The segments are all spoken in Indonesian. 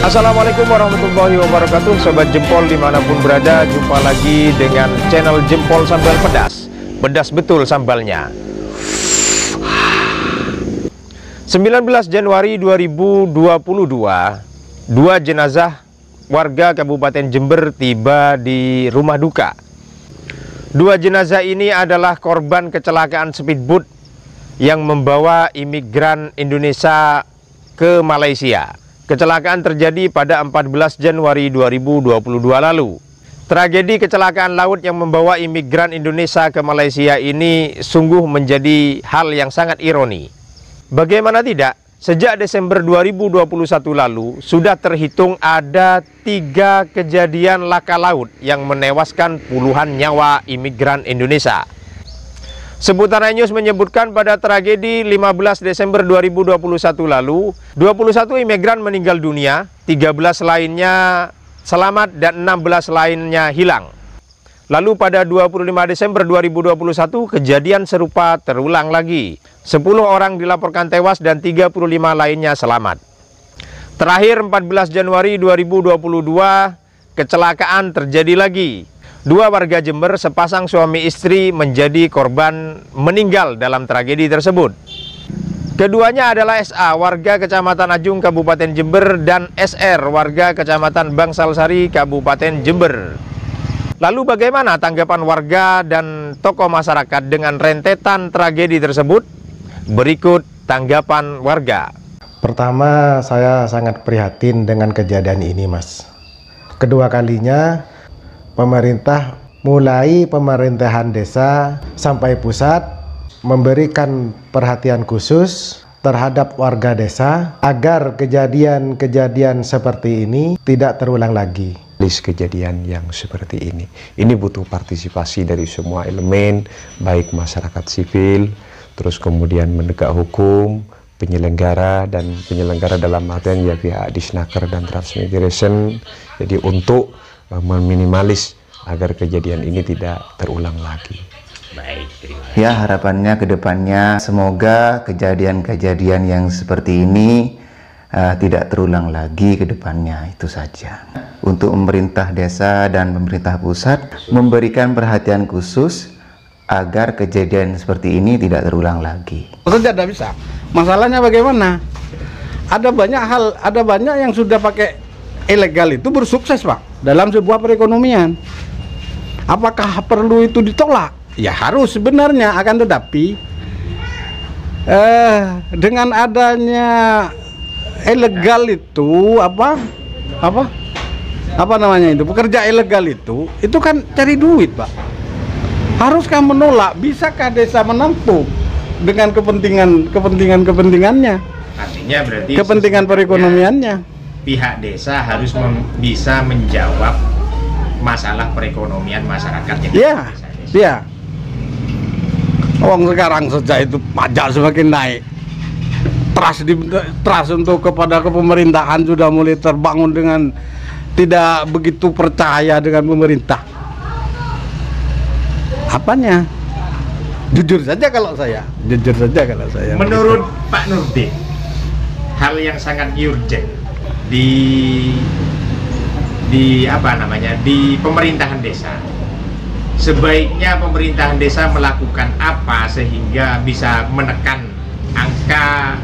Assalamualaikum warahmatullahi wabarakatuh. Sobat Jempol dimanapun berada, jumpa lagi dengan channel Jempol Sambal Pedas. Pedas betul sambalnya. 19 Januari 2022, dua jenazah warga Kabupaten Jember tiba di rumah duka. Dua jenazah ini adalah korban kecelakaan speedboat yang membawa imigran Indonesia ke Malaysia. Kecelakaan terjadi pada 14 Januari 2022 lalu. Tragedi kecelakaan laut yang membawa imigran Indonesia ke Malaysia ini sungguh menjadi hal yang sangat ironi. Bagaimana tidak, sejak Desember 2021 lalu sudah terhitung ada 3 kejadian laka laut yang menewaskan puluhan nyawa imigran Indonesia. Seputar News menyebutkan pada tragedi 15 Desember 2021 lalu, 21 imigran meninggal dunia, 13 lainnya selamat dan 16 lainnya hilang. Lalu pada 25 Desember 2021 kejadian serupa terulang lagi. 10 orang dilaporkan tewas dan 35 lainnya selamat. Terakhir 14 Januari 2022 kecelakaan terjadi lagi. Dua warga Jember sepasang suami istri menjadi korban meninggal dalam tragedi tersebut. Keduanya adalah SA warga Kecamatan Ajung Kabupaten Jember dan SR warga Kecamatan Bangsalsari Kabupaten Jember. Lalu bagaimana tanggapan warga dan tokoh masyarakat dengan rentetan tragedi tersebut? Berikut tanggapan warga. Pertama, saya sangat prihatin dengan kejadian ini, Mas. Kedua kalinya pemerintah, mulai pemerintahan desa sampai pusat, memberikan perhatian khusus terhadap warga desa agar kejadian-kejadian seperti ini tidak terulang lagi. Kejadian yang seperti ini butuh partisipasi dari semua elemen, baik masyarakat sipil, terus kemudian menegak hukum, penyelenggara dalam artian ya pihak Disnaker dan Transmigration. Jadi untuk meminimalis agar kejadian ini tidak terulang lagi. Baik, terima kasih. Ya, harapannya ke depannya semoga kejadian-kejadian yang seperti ini tidak terulang lagi ke depannya, itu saja. Untuk pemerintah desa dan pemerintah pusat memberikan perhatian khusus agar kejadian seperti ini tidak terulang lagi. Saja tidak bisa. Masalahnya bagaimana? Ada banyak yang sudah pakai ilegal itu bersukses, Pak, dalam sebuah perekonomian. Apakah perlu itu ditolak? Ya harus sebenarnya, akan tetapi dengan adanya ilegal itu apa namanya itu, pekerja ilegal itu kan cari duit, Pak. Haruskah menolak? Bisakah desa menampung dengan kepentingannya? Artinya berarti kepentingan perekonomiannya. Pihak desa harus bisa menjawab masalah perekonomian masyarakat yang Iya. Sekarang saja itu pajak semakin naik. Trust untuk kepada kepemerintahan sudah mulai terbangun dengan tidak begitu percaya dengan pemerintah. Apanya? Jujur saja kalau saya. Menurut Pak Nurdin, hal yang sangat urgent di pemerintahan desa, sebaiknya pemerintahan desa melakukan apa sehingga bisa menekan angka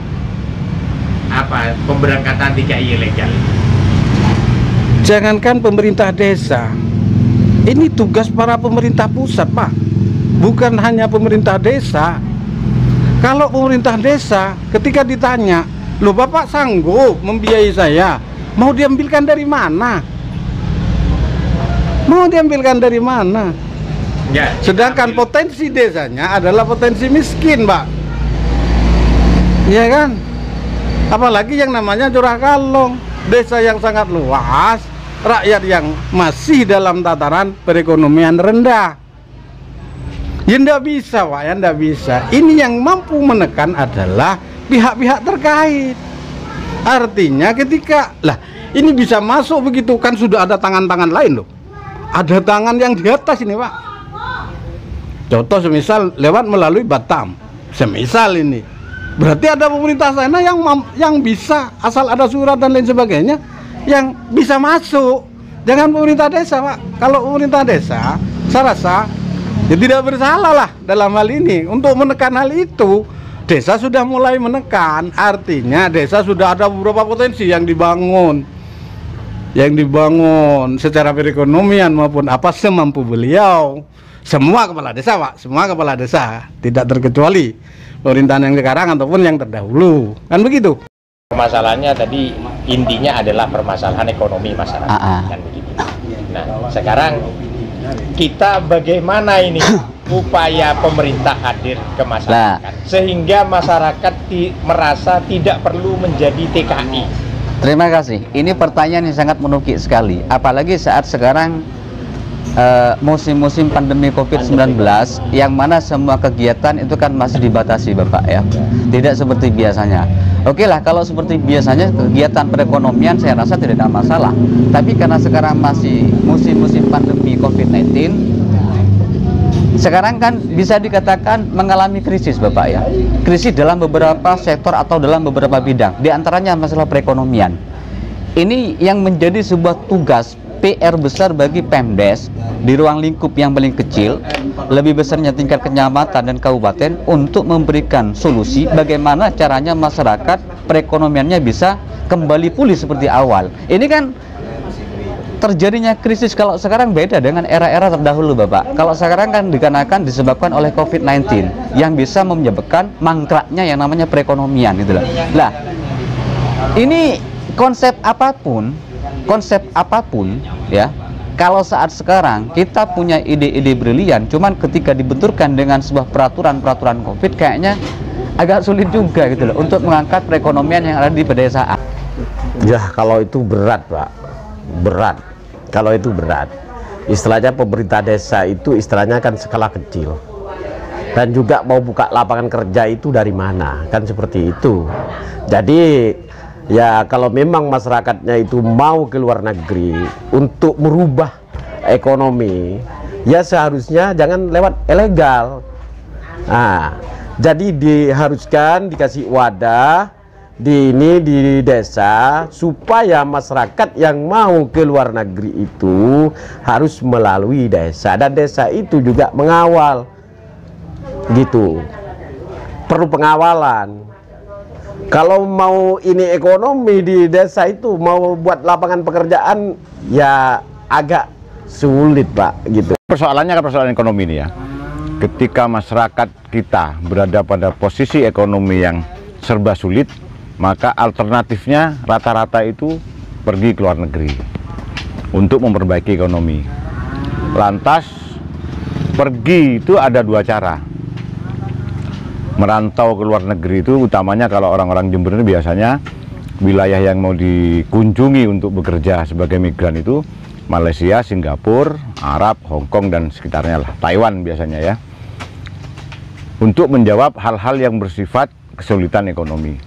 pemberangkatan TKI ilegal? Jangankan pemerintah desa, ini tugas para pemerintah pusat, Pak, bukan hanya pemerintah desa. Kalau pemerintah desa ketika ditanya, loh Bapak sanggup membiayai saya, mau diambilkan dari mana? Ya, sedangkan potensi desanya adalah potensi miskin, Pak. Iya kan? Apalagi yang namanya Curah Kalong, desa yang sangat luas, rakyat yang masih dalam tataran perekonomian rendah. Ya ndak bisa, Pak, ya ndak bisa. Ini yang mampu menekan adalah pihak-pihak terkait. Artinya ketika ini bisa masuk begitu kan sudah ada tangan-tangan lain loh. Ada tangan yang di atas ini, Pak. Contoh semisal lewat melalui Batam, semisal ini. Berarti ada pemerintah sana yang bisa, asal ada surat dan lain sebagainya, yang bisa masuk. Jangan pemerintah desa, Pak. Kalau pemerintah desa, saya rasa ya tidak bersalah lah dalam hal ini. Untuk menekan hal itu, desa sudah mulai menekan. Artinya desa sudah ada beberapa potensi yang dibangun secara perekonomian maupun apa semampu beliau. Semua kepala desa, Pak, semua kepala desa, tidak terkecuali pemerintahan yang sekarang ataupun yang terdahulu, kan begitu. Permasalahannya tadi intinya adalah permasalahan ekonomi masyarakat, kan begitu. Nah, sekarang kita bagaimana ini upaya pemerintah hadir ke masyarakat sehingga masyarakat merasa tidak perlu menjadi TKI. Terima kasih. Ini pertanyaan yang sangat menukik sekali, apalagi saat sekarang musim-musim pandemi COVID-19 yang mana semua kegiatan itu kan masih dibatasi, Bapak, ya. Tidak seperti biasanya. Oke lah, kalau seperti biasanya kegiatan perekonomian saya rasa tidak ada masalah. Tapi karena sekarang masih musim-musim pandemi COVID-19, sekarang kan bisa dikatakan mengalami krisis, Bapak, ya. Krisis dalam beberapa sektor atau dalam beberapa bidang, di antaranya masalah perekonomian. Ini yang menjadi sebuah tugas PR besar bagi Pemdes di ruang lingkup yang paling kecil, lebih besarnya tingkat kecamatan dan kabupaten, untuk memberikan solusi bagaimana caranya masyarakat perekonomiannya bisa kembali pulih seperti awal. Ini kan terjadinya krisis kalau sekarang beda dengan era-era terdahulu, Bapak. Kalau sekarang kan dikarenakan disebabkan oleh COVID-19 yang bisa menyebabkan mangkraknya yang namanya perekonomian, gitu loh. Lah, ini konsep apapun ya, kalau saat sekarang kita punya ide-ide brilian, cuman ketika dibenturkan dengan sebuah peraturan COVID, kayaknya agak sulit juga, gitu loh, untuk mengangkat perekonomian yang ada di pedesaan. Ya, kalau itu berat, Pak, berat. Kalau itu berat, istilahnya pemerintah desa itu istilahnya kan skala kecil, dan juga mau buka lapangan kerja itu dari mana, kan seperti itu. Jadi ya, kalau memang masyarakatnya itu mau ke luar negeri untuk merubah ekonomi, ya seharusnya jangan lewat ilegal. Nah, jadi diharuskan dikasih wadah di desa supaya masyarakat yang mau ke luar negeri itu harus melalui desa, dan desa itu juga mengawal, gitu. Perlu pengawalan. Kalau mau ini ekonomi di desa itu mau buat lapangan pekerjaan, ya agak sulit, Pak, gitu. Persoalannya kan persoalan ekonomi ini, ya. Ketika masyarakat kita berada pada posisi ekonomi yang serba sulit, maka alternatifnya rata-rata itu pergi ke luar negeri untuk memperbaiki ekonomi. Lantas pergi itu ada dua cara. Merantau ke luar negeri itu utamanya kalau orang-orang Jember ini biasanya wilayah yang mau dikunjungi untuk bekerja sebagai migran itu Malaysia, Singapura, Arab, Hong Kong dan sekitarnya lah, Taiwan biasanya, ya. Untuk menjawab hal-hal yang bersifat kesulitan ekonomi.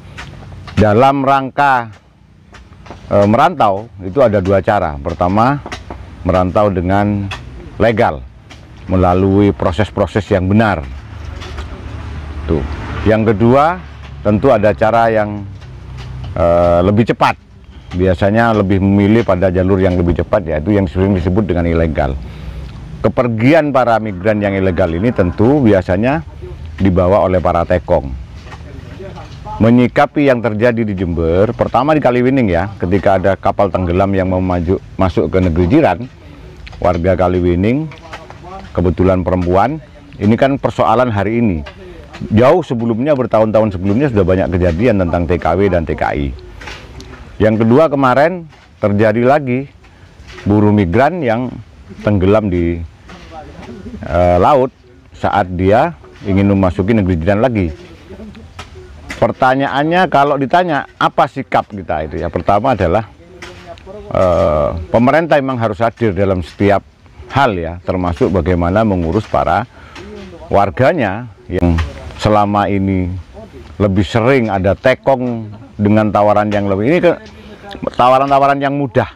Dalam rangka merantau itu ada dua cara. Pertama, merantau dengan legal melalui proses-proses yang benar. Tuh. Yang kedua, tentu ada cara yang lebih cepat. Biasanya lebih memilih pada jalur yang lebih cepat, yaitu yang sering disebut dengan ilegal. Kepergian para migran yang ilegal ini tentu biasanya dibawa oleh para tekong. Menyikapi yang terjadi di Jember, pertama di Kaliwining, ya, ketika ada kapal tenggelam yang mau masuk ke negeri jiran, warga Kaliwining, kebetulan perempuan, ini kan persoalan hari ini. Jauh sebelumnya, bertahun-tahun sebelumnya sudah banyak kejadian tentang TKW dan TKI. Yang kedua, kemarin terjadi lagi buruh migran yang tenggelam di laut saat dia ingin memasuki negeri jiran lagi. Pertanyaannya, kalau ditanya apa sikap kita itu, ya, pertama adalah pemerintah memang harus hadir dalam setiap hal, ya, termasuk bagaimana mengurus para warganya yang selama ini lebih sering ada tekong dengan tawaran yang lebih, ini tawaran-tawaran yang mudah,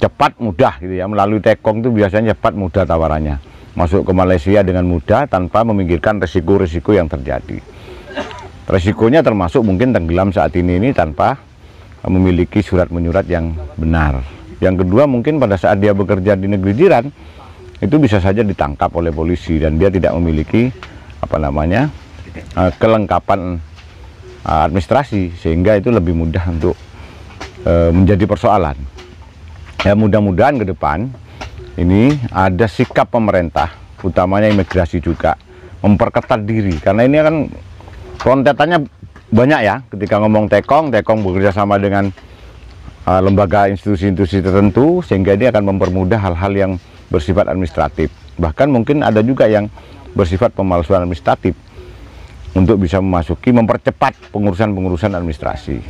cepat mudah, gitu ya. Melalui tekong itu biasanya cepat mudah tawarannya, masuk ke Malaysia dengan mudah tanpa memikirkan resiko-resiko yang terjadi. Resikonya termasuk mungkin tenggelam saat ini tanpa memiliki surat menyurat yang benar. Yang kedua, mungkin pada saat dia bekerja di negeri jiran itu bisa saja ditangkap oleh polisi dan dia tidak memiliki kelengkapan administrasi, sehingga itu lebih mudah untuk menjadi persoalan. Ya, mudah-mudahan ke depan ini ada sikap pemerintah, utamanya imigrasi juga, memperketat diri, karena ini kan kontetannya banyak ya. Ketika ngomong tekong bekerja sama dengan lembaga institusi-institusi tertentu, sehingga ini akan mempermudah hal-hal yang bersifat administratif. Bahkan mungkin ada juga yang bersifat pemalsuan administratif untuk bisa mempercepat pengurusan administrasi.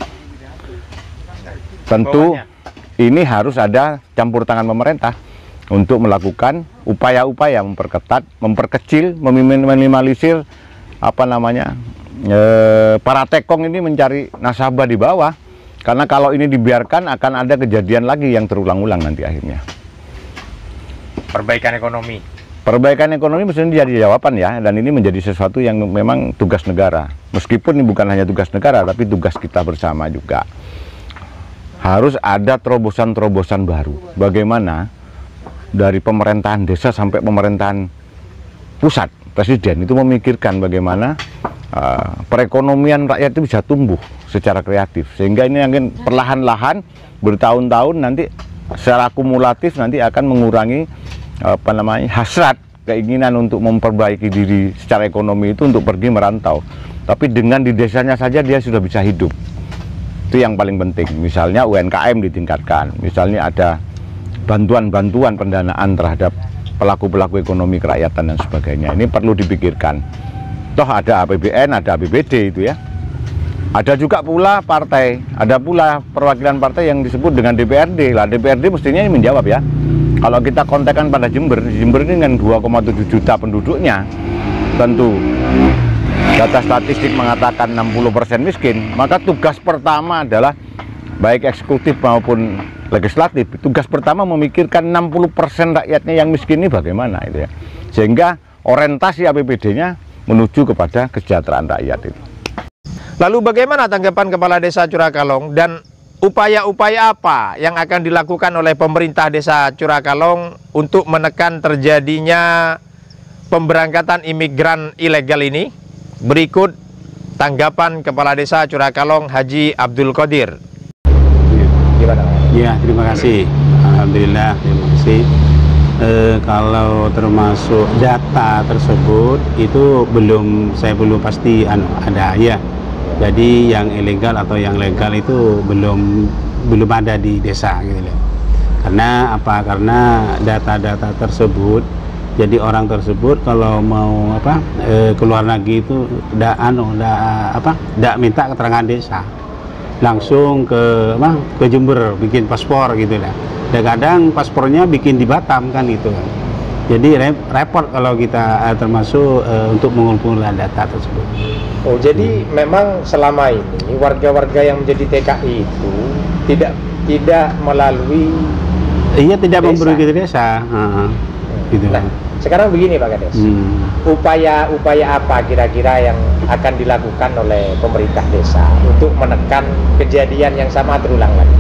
Tentu ini harus ada campur tangan pemerintah untuk melakukan upaya-upaya memperketat, memperkecil, meminimalisir para tekong ini mencari nasabah di bawah. Karena kalau ini dibiarkan akan ada kejadian lagi yang terulang-ulang nanti akhirnya. Perbaikan ekonomi. Perbaikan ekonomi mestinya jadi jawaban ya, dan ini menjadi sesuatu yang memang tugas negara. Meskipun ini bukan hanya tugas negara, tapi tugas kita bersama juga. Harus ada terobosan-terobosan baru. Bagaimana dari pemerintahan desa sampai pemerintahan pusat, presiden itu memikirkan bagaimana perekonomian rakyat itu bisa tumbuh secara kreatif, sehingga ini mungkin perlahan-lahan bertahun-tahun nanti secara kumulatif nanti akan mengurangi hasrat, keinginan untuk memperbaiki diri secara ekonomi itu untuk pergi merantau. Tapi dengan di desanya saja dia sudah bisa hidup. Itu yang paling penting. Misalnya UMKM ditingkatkan, misalnya ada bantuan-bantuan pendanaan terhadap pelaku-pelaku ekonomi kerakyatan dan sebagainya. Ini perlu dipikirkan. Toh ada APBN, ada APBD itu ya. Ada juga pula partai, ada pula perwakilan partai yang disebut dengan DPRD. Lah DPRD mestinya ini menjawab ya. Kalau kita kontekan pada Jember ini dengan 2,7 juta penduduknya, tentu data statistik mengatakan 60% miskin, maka tugas pertama adalah baik eksekutif maupun legislatif, tugas pertama memikirkan 60% rakyatnya yang miskin ini bagaimana itu ya. Sehingga orientasi APBD-nya menuju kepada kesejahteraan rakyat itu. Lalu bagaimana tanggapan Kepala Desa Curakalong dan upaya-upaya apa yang akan dilakukan oleh pemerintah Desa Curakalong untuk menekan terjadinya pemberangkatan imigran ilegal ini? Berikut tanggapan Kepala Desa Curakalong Haji Abdul Qadir. Ya, terima kasih. Alhamdulillah, terima kasih. Kalau termasuk data tersebut itu saya belum pasti ada ya. Jadi yang ilegal atau yang legal itu belum ada di desa gitu loh. Karena apa? Karena data-data tersebut, jadi orang tersebut kalau mau keluar negeri itu tidak minta keterangan desa, langsung ke Jember bikin paspor gitu lah. Dan kadang paspornya bikin di Batam kan gitu kan. Jadi repot kalau kita termasuk untuk mengumpulkan data tersebut. Oh, jadi memang selama ini warga-warga yang menjadi TKI itu tidak melalui tidak memberi ke desa. Gitu. Nah, sekarang begini Pak Kades. Upaya apa kira-kira yang akan dilakukan oleh pemerintah desa untuk menekan kejadian yang sama terulang lagi?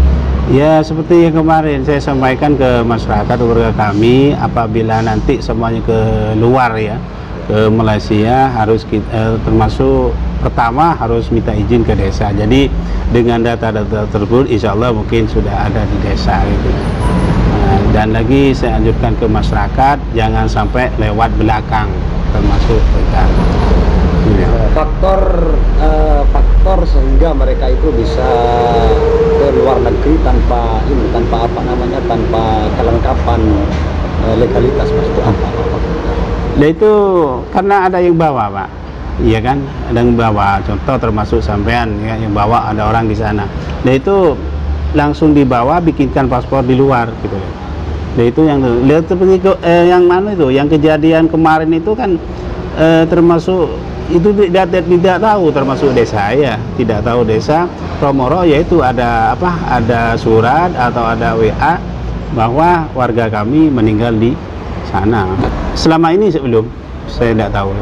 Ya, seperti yang kemarin saya sampaikan ke masyarakat warga kami, apabila nanti semuanya ke luar ya, ke Malaysia, harus kita, termasuk pertama harus minta izin ke desa. Jadi dengan data-data tersebut insya Allah mungkin sudah ada di desa gitu. Dan lagi saya anjurkan ke masyarakat jangan sampai lewat belakang, termasuk kita. Faktor sehingga mereka itu bisa ke luar negeri tanpa kelengkapan legalitas, Mas, itu apa? Nah, itu karena ada yang bawa, Pak. Iya kan, ada yang bawa. Contoh termasuk sampean ya, yang bawa ada orang di sana. Nah, itu langsung dibawa, bikinkan paspor di luar gitu loh. Nah, itu yang lihat seperti yang mana itu, yang kejadian kemarin itu kan termasuk itu tidak tahu, termasuk desa ya, tidak tahu desa Romoro, yaitu ada surat atau ada WA bahwa warga kami meninggal di sana. Selama ini sebelum saya tidak tahu.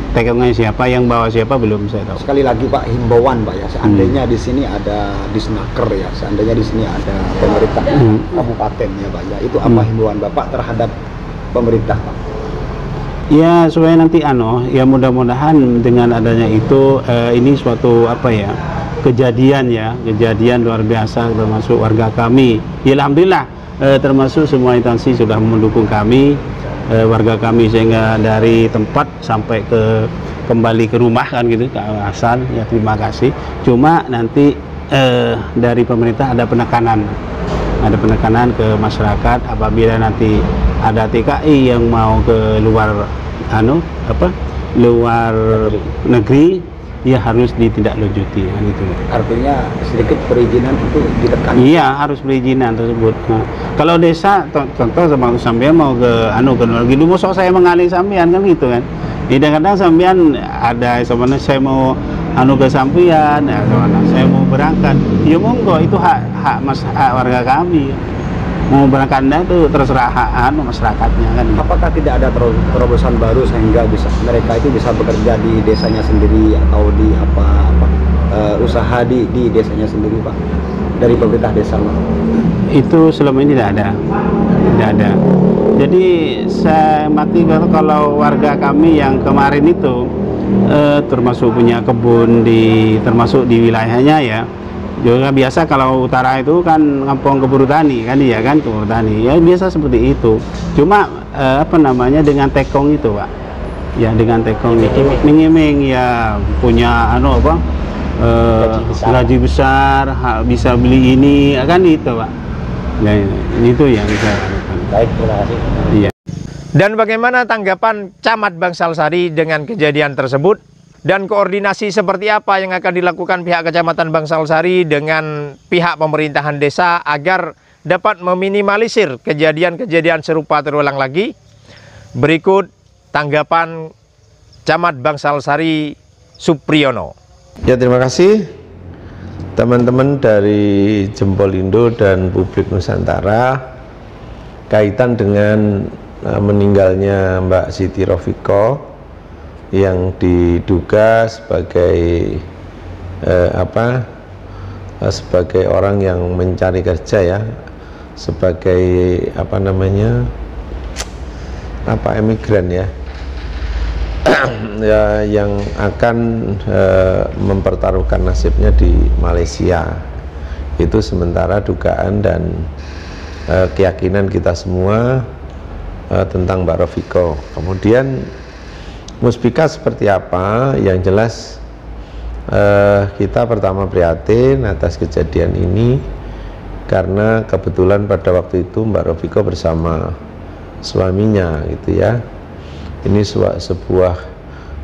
tekongnya siapa, yang bawa siapa belum saya tahu. Sekali lagi Pak, himbauan Pak ya, seandainya di sini ada disnaker ya, seandainya di sini ada pemerintah kabupaten ya Pak ya, itu apa himbauan Bapak terhadap pemerintah Pak? Ya supaya nanti ya mudah-mudahan dengan adanya itu ini suatu apa ya, kejadian luar biasa termasuk warga kami. Ya alhamdulillah termasuk semua instansi sudah mendukung kami, warga kami, sehingga dari tempat sampai kembali ke rumah kan gitu, ke asal ya, terima kasih. Cuma nanti dari pemerintah ada penekanan ke masyarakat apabila nanti ada TKI yang mau ke luar luar negeri, ya harus ditindaklanjuti kan gitu. Artinya sedikit perizinan itu ditekan. Iya, harus perizinan tersebut. Nah, kalau desa contoh sama sampean mau ke ke luar negeri, dulu sok saya mengalih sampean kan gitu kan. Kadang-kadang sampean ada sebenarnya saya mau ke sampean, ya saya mau berangkat. Ya monggo, itu hak warga kami. Mau berangkatnya itu terserah hak masyarakatnya kan. Apakah tidak ada terobosan baru sehingga mereka itu bisa bekerja di desanya sendiri atau di usaha di desanya sendiri Pak, dari pemerintah desa Pak? Itu selama ini tidak ada. Jadi saya kalau warga kami yang kemarin itu termasuk punya kebun termasuk di wilayahnya ya. Juga biasa kalau utara itu kan kampung keburu tani kan, iya kan, keburu tani ya biasa seperti itu. Cuma dengan tekong itu Pak, ya dengan tekong iming-iming ya punya gaji besar, bisa beli ini kan itu Pak. Ya itu yang bisa. Baik, terima kasih. Iya. Dan bagaimana tanggapan Camat Bangsalsari dengan kejadian tersebut? Dan koordinasi seperti apa yang akan dilakukan pihak Kecamatan Bangsalsari dengan pihak pemerintahan desa agar dapat meminimalisir kejadian-kejadian serupa terulang lagi? Berikut tanggapan Camat Bangsalsari Supriyono. Ya, terima kasih teman-teman dari Jempolindo dan Publik Nusantara kaitan dengan meninggalnya Mbak Siti Rofiqoh yang diduga sebagai sebagai orang yang mencari kerja ya, sebagai emigran ya, ya yang akan mempertaruhkan nasibnya di Malaysia. Itu sementara dugaan dan keyakinan kita semua tentang Mbak Rofiqoh. Kemudian muspika seperti apa, yang jelas kita pertama prihatin atas kejadian ini karena kebetulan pada waktu itu Mbak Rofiqoh bersama suaminya gitu ya. Ini sebuah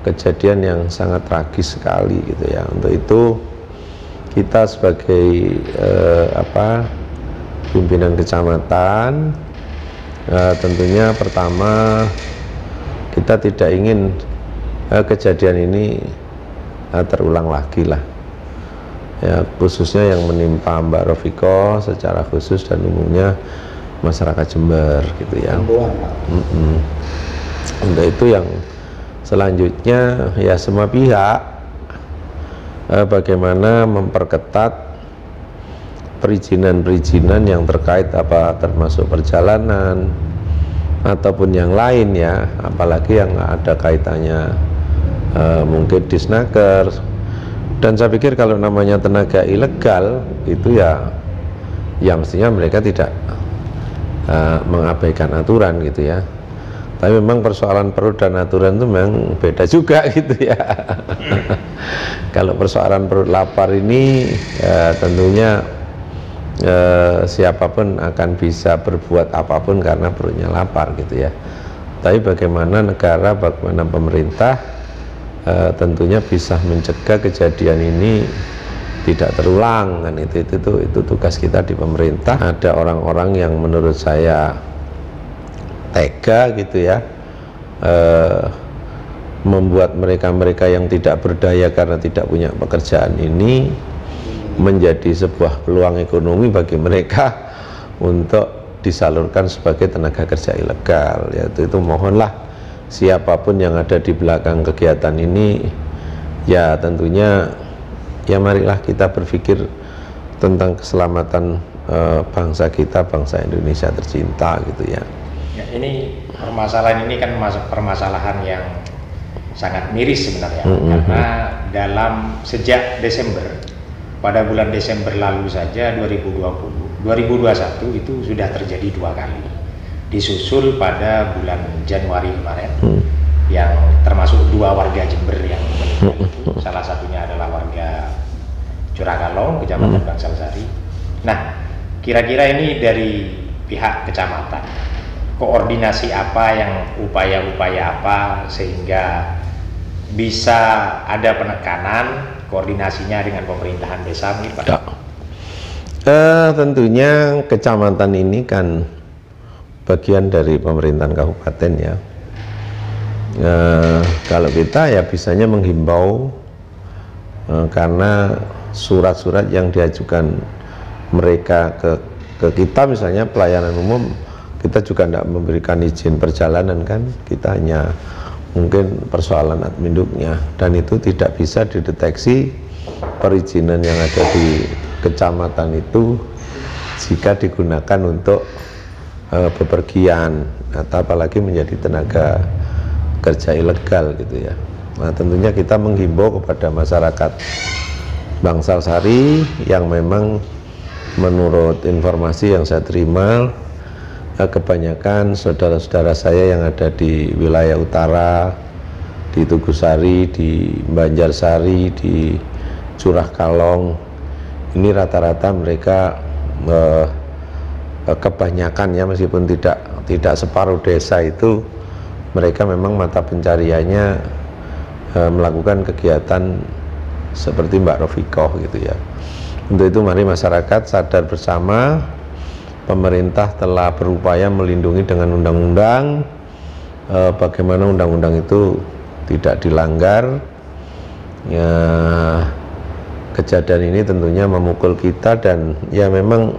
kejadian yang sangat tragis sekali gitu ya. Untuk itu kita sebagai pimpinan kecamatan tentunya pertama kita tidak ingin kejadian ini terulang lagi lah ya, khususnya yang menimpa Mbak Rofiqoh secara khusus dan umumnya masyarakat Jember gitu ya. Untuk itu yang selanjutnya ya semua pihak bagaimana memperketat perizinan yang terkait termasuk perjalanan ataupun yang lain ya, apalagi yang ada kaitannya mungkin disnaker. Dan saya pikir kalau namanya tenaga ilegal itu ya mestinya mereka tidak mengabaikan aturan gitu ya. Tapi memang persoalan perut dan aturan itu memang beda juga gitu ya. Kalau persoalan perut lapar ini tentunya siapapun akan bisa berbuat apapun karena perutnya lapar gitu ya. Tapi bagaimana negara, bagaimana pemerintah tentunya bisa mencegah kejadian ini tidak terulang kan, itu tugas kita di pemerintah. Ada orang-orang yang menurut saya tega gitu ya, membuat mereka yang tidak berdaya karena tidak punya pekerjaan ini menjadi sebuah peluang ekonomi bagi mereka untuk disalurkan sebagai tenaga kerja ilegal. Yaitu itu mohonlah siapapun yang ada di belakang kegiatan ini, ya tentunya ya marilah kita berpikir tentang keselamatan bangsa kita, bangsa Indonesia tercinta gitu ya. Ya, ini permasalahan ini kan permasalahan yang sangat miris sebenarnya, karena dalam sejak Desember, pada bulan Desember lalu saja 2021 itu sudah terjadi 2 kali, disusul pada bulan Januari kemarin yang termasuk 2 warga Jember yang meninggal itu, salah satunya adalah warga Curakalong, Kecamatan Bangsal Sari. Nah, kira-kira ini dari pihak kecamatan, koordinasi apa yang upaya-upaya apa sehingga bisa ada penekanan koordinasinya dengan pemerintahan desa nih Pak? Ya. Tentunya kecamatan ini kan bagian dari pemerintahan kabupaten ya. Kalau kita ya bisanya menghimbau, karena surat-surat yang diajukan mereka ke kita, misalnya pelayanan umum, kita juga tidak memberikan izin perjalanan kan, kita hanya mungkin persoalan adminduknya, dan itu tidak bisa dideteksi perizinan yang ada di kecamatan itu jika digunakan untuk bepergian atau apalagi menjadi tenaga kerja ilegal gitu ya. Nah, tentunya kita menghimbau kepada masyarakat Bangsal Sari yang memang menurut informasi yang saya terima, kebanyakan saudara-saudara saya yang ada di wilayah utara, di Tugusari, di Banjarsari, di Curah Kalong, ini rata-rata mereka kebanyakan ya, meskipun tidak separuh desa itu, mereka memang mata pencariannya melakukan kegiatan seperti Mbak Rofikoh gitu ya. Untuk itu mari masyarakat sadar bersama, pemerintah telah berupaya melindungi dengan undang-undang, bagaimana undang-undang itu tidak dilanggar. Ya, kejadian ini tentunya memukul kita, dan ya memang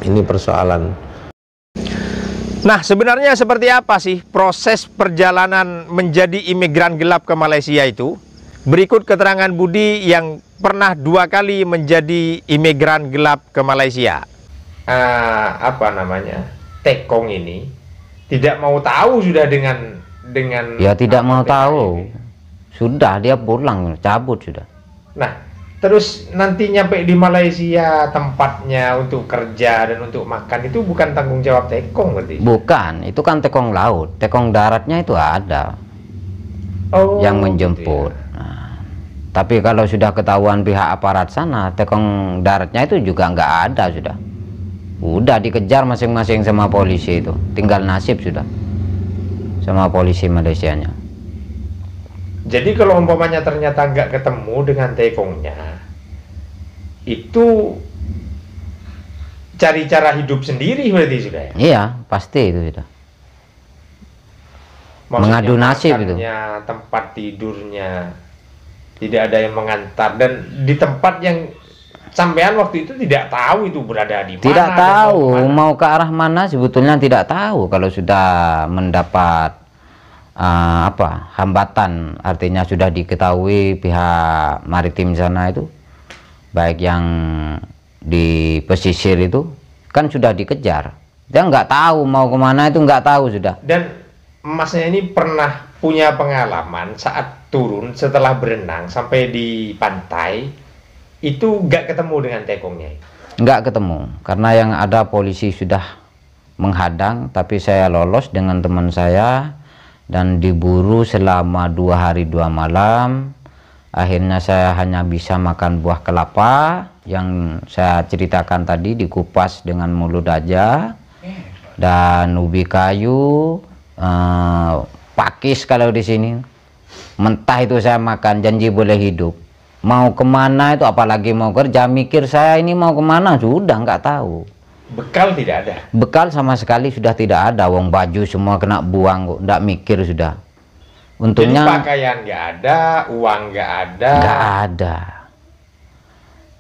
ini persoalan. Nah, sebenarnya seperti apa sih proses perjalanan menjadi imigran gelap ke Malaysia itu? Berikut keterangan Budi yang pernah 2 kali menjadi imigran gelap ke Malaysia. Tekong ini tidak mau tahu sudah dengan ya tidak mau tahu ini. Sudah dia pulang, cabut sudah. Nah, terus nanti nyampe di Malaysia tempatnya untuk kerja dan untuk makan itu bukan tanggung jawab Tekong berarti? Bukan, itu kan Tekong laut, Tekong daratnya itu ada yang menjemput. Gitu ya. Tapi kalau sudah ketahuan pihak aparat sana, Tekong daratnya itu juga nggak ada sudah. Udah dikejar masing-masing sama polisi itu. Tinggal nasib sudah sama polisi Malaysianya. Jadi kalau umpamanya ternyata nggak ketemu dengan Tekongnya, itu cari cara hidup sendiri berarti sudah ya? Iya, pasti itu sudah. Maksudnya mengadu nasib itu. Tempat tidurnya tidak ada yang mengantar, dan di tempat yang sampean waktu itu tidak tahu itu berada di mana. Tidak tahu mau ke arah mana, sebetulnya tidak tahu. Kalau sudah mendapat hambatan, artinya sudah diketahui pihak maritim sana itu, baik yang di pesisir itu kan sudah dikejar. Dia nggak tahu mau kemana, itu nggak tahu sudah. Dan Masnya ini pernah punya pengalaman saat turun setelah berenang sampai di pantai itu nggak ketemu dengan Tekongnya? Nggak ketemu, karena yang ada polisi sudah menghadang, tapi saya lolos dengan teman saya dan diburu selama 2 hari 2 malam. Akhirnya saya hanya bisa makan buah kelapa yang saya ceritakan tadi, dikupas dengan mulut aja, dan ubi kayu, pakis kalau di sini mentah itu saya makan, janji boleh hidup. Mau kemana itu, apalagi mau kerja, mikir saya ini mau kemana sudah nggak tahu. Bekal tidak ada? Bekal sama sekali sudah tidak ada. Wong baju semua kena buang kok, nggak mikir sudah. Untungnya jadi pakaian nggak ada, uang nggak ada? Nggak ada.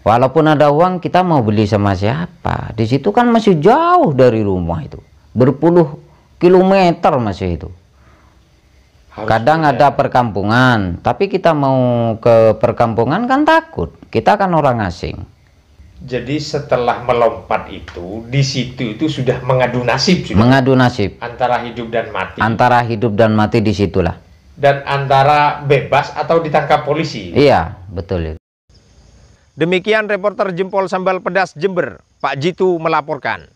Walaupun ada uang, kita mau beli sama siapa? Di situ kan masih jauh dari rumah itu, berpuluh kilometer masih itu. Kadang ada perkampungan, tapi kita mau ke perkampungan kan takut. Kita kan orang asing. Jadi setelah melompat itu, di situ itu sudah mengadu nasib. Mengadu nasib. Antara hidup dan mati. Antara hidup dan mati disitulah. Dan antara bebas atau ditangkap polisi. Iya, betul. Demikian reporter Jempol Sambal Pedas Jember, Pak Jitu melaporkan.